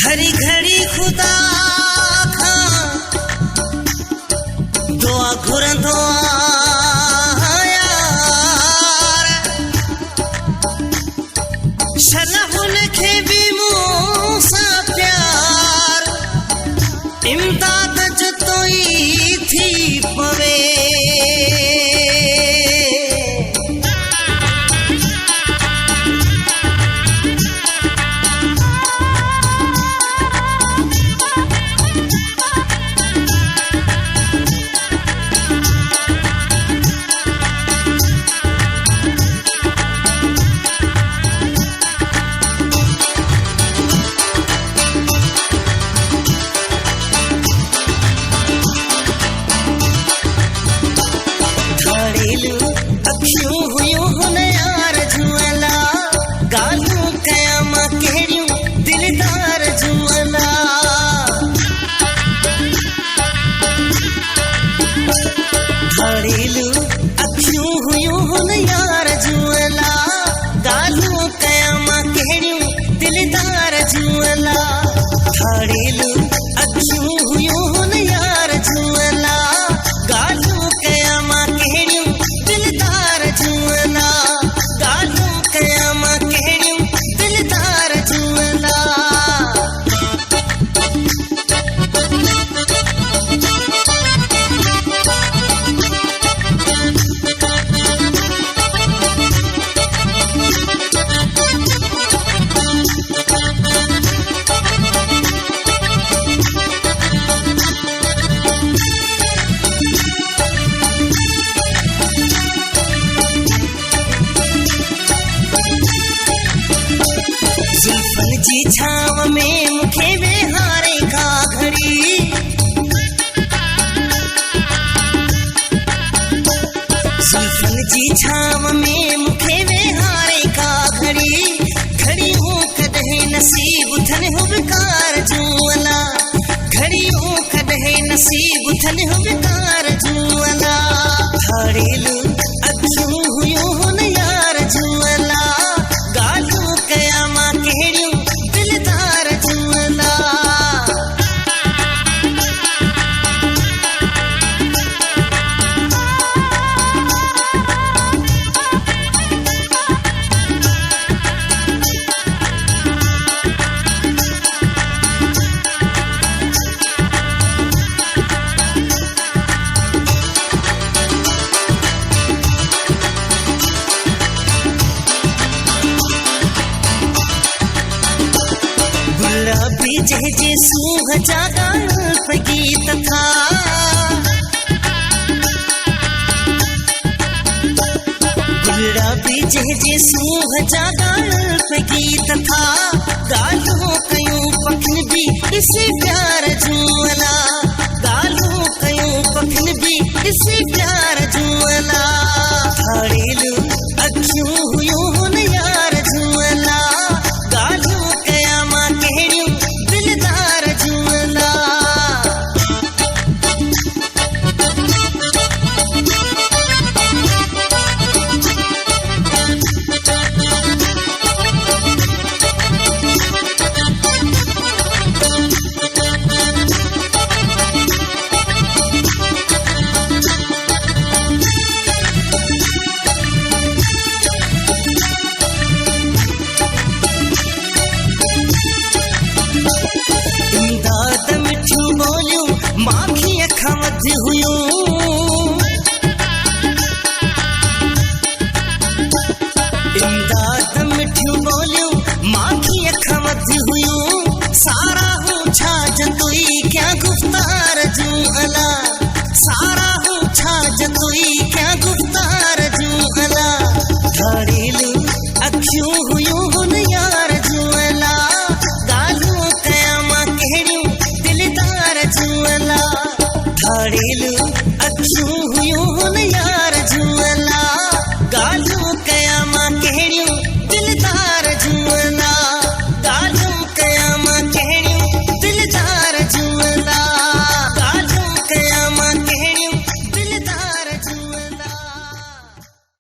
हरी घड़ी खुदा खा दुआ घुरंदो यार शलह उनखे भी मूंसां प्यार इमदाद जो तोई थी पवे अखियूं हुयूं हुन यार जुअला गालूं कयामा कहिड़ियूं दिलदार जुअला घड़ेलू अखियूं हुयूं हुन यार जुअला गालूं कयामा कहिड़ियूं दिलदार जुअला घड़ेलू अखियूं हुयूं हुन यार जुअला गालूं कयामा कहिड़ियूं दिलदार जुअला गालूं कयामा कहिड़ियूं दिलदार जुअला जुल्फन जी छाव में मुखे वेहारे का घड़ी जुल्फन जी छाव में मुखे वेहारे का घड़ी घड़ी हूँ कदहे नसीब थन हो बेकार जुअला घड़ी हूँ कदहे नसीब थन हो बेकार जुअला घड़ेलू अखियूं हुयूं हुन यार जुअला गालूं कयामा कहिड़ियूं दिलदार जुअला गुलाबी जहजे सूह जागा गीत था गुलाबी जहजे सूह जागा गीत था गालूं कयूं पखन भी इसी प्यार जुअला गालूं कयूं पखन भी इसी प्यार जुअला घड़ेलू अखियूं हुयूं हुन यार जुअला गालूं कयामा कहिड़ियूं दिलदार जुअला इमदाद मिठियूं ॿोलियूं माखी अखां वधि हुयूं इमदाद मिठियूं ॿोलियूं माखी अखां वधि हुयूं सारा हूं छा जतुई क्या गुफ़्तार जुअला सारा हूं छा जतुई